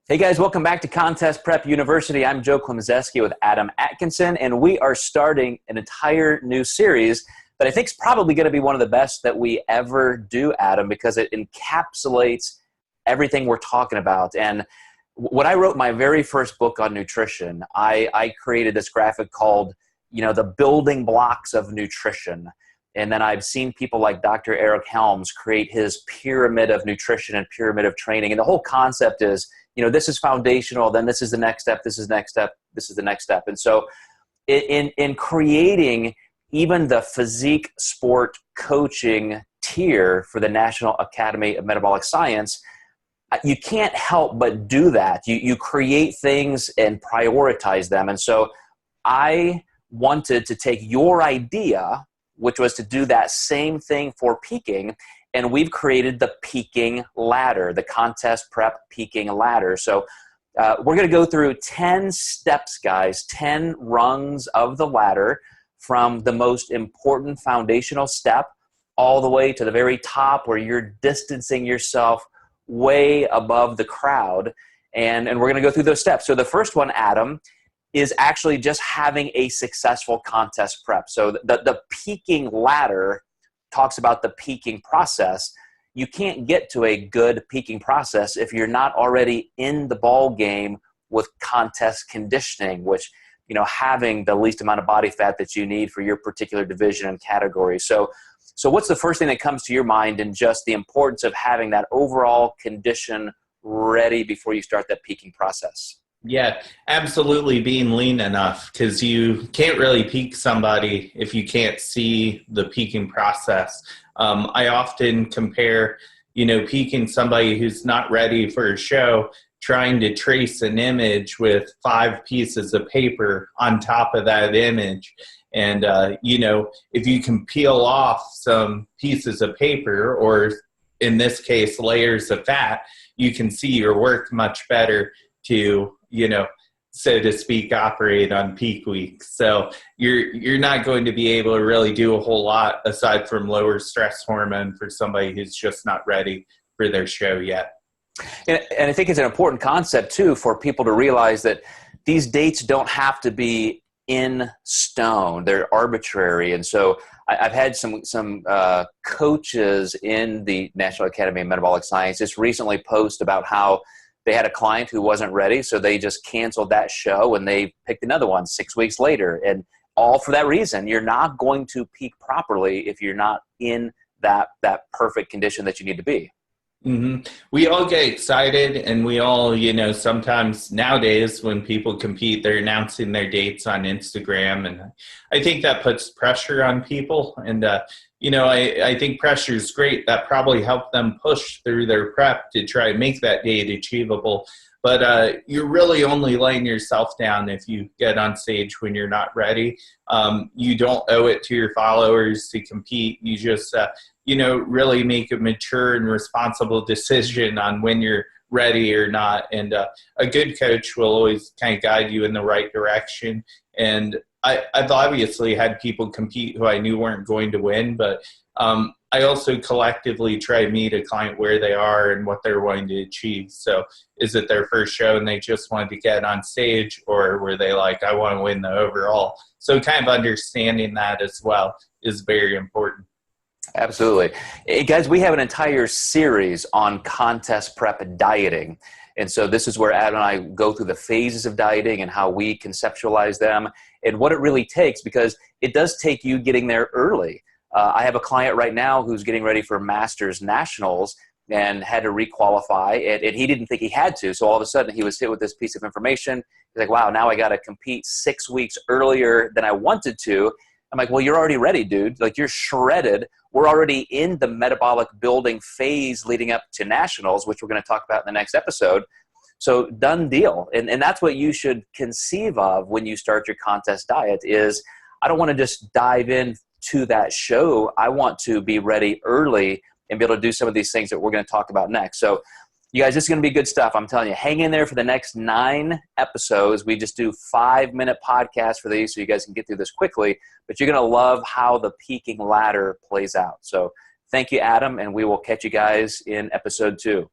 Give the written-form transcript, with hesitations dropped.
Hey guys, welcome back to Contest Prep University. I'm Joe Klemczewski with Adam Atkinson, and we are starting an entire new series that I think is probably going to be one of the best that we ever do, Adam, because it encapsulates everything we're talking about. And when I wrote my very first book on nutrition, I created this graphic called, the building blocks of nutrition. And then I've seen people like Dr. Eric Helms create his pyramid of nutrition and pyramid of training. And the whole concept is, this is foundational, then this is the next step, this is the next step, this is the next step. And so in creating even the physique sport coaching tier for the National Academy of Metabolic Science, you can't help but do that. You create things and prioritize them. And so I wanted to take your idea, which was to do that same thing for peaking, and we've created the peaking ladder, the contest prep peaking ladder. So we're going to go through 10 steps, guys, 10 rungs of the ladder from the most important foundational step all the way to the very top where you're distancing yourself way above the crowd. And we're going to go through those steps. So the first one, Adam, is actually just having a successful contest prep. So the peaking ladder talks about the peaking process. You can't get to a good peaking process if you're not already in the ball game with contest conditioning, which, having the least amount of body fat that you need for your particular division and category. So what's the first thing that comes to your mind in just the importance of having that overall condition ready before you start that peaking process? Yeah, absolutely, being lean enough, because you can't really peak somebody if you can't see the peaking process. I often compare, peaking somebody who's not ready for a show, trying to trace an image with 5 pieces of paper on top of that image. And, if you can peel off some pieces of paper, or in this case, layers of fat, you can see your work much better to, so to speak, operate on peak week. So you're not going to be able to really do a whole lot aside from lower stress hormone for somebody who's just not ready for their show yet. And I think it's an important concept too for people to realize that these dates don't have to be in stone. They're arbitrary. And so I've had some coaches in the National Academy of Metabolic Science just recently post about how they had a client who wasn't ready, so they just canceled that show and they picked another one 6 weeks later. And all for that reason. You're not going to peak properly if you're not in that perfect condition that you need to be. Mm-hmm. We all get excited, and we all, sometimes nowadays when people compete, they're announcing their dates on Instagram. And I think that puts pressure on people. And, I think pressure is great. That probably helped them push through their prep to try and make that date achievable. But you're really only laying yourself down if you get on stage when you're not ready. You don't owe it to your followers to compete. You just, really make a mature and responsible decision on when you're ready or not. And a good coach will always kind of guide you in the right direction. And I've obviously had people compete who I knew weren't going to win, but I also collectively try to meet a client where they are and what they're wanting to achieve. So is it their first show and they just wanted to get on stage, or were they like, I want to win the overall? So kind of understanding that as well is very important. Absolutely. Hey guys, we have an entire series on contest prep dieting. And so this is where Adam and I go through the phases of dieting and how we conceptualize them and what it really takes, because it does take you getting there early. I have a client right now who's getting ready for Masters Nationals and had to requalify, and he didn't think he had to. So all of a sudden he was hit with this piece of information. He's like, wow, now I got to compete 6 weeks earlier than I wanted to. I'm like, well, you're already ready, dude. Like, you're shredded. We're already in the metabolic building phase leading up to nationals, which we're going to talk about in the next episode. So done deal. And that's what you should conceive of when you start your contest diet is, I don't want to just dive in to that show. I want to be ready early and be able to do some of these things that we're going to talk about next. So you guys, this is going to be good stuff. I'm telling you, hang in there for the next 9 episodes. We just do 5-minute podcasts for these so you guys can get through this quickly. But you're going to love how the peaking ladder plays out. So thank you, Adam, and we will catch you guys in episode 2.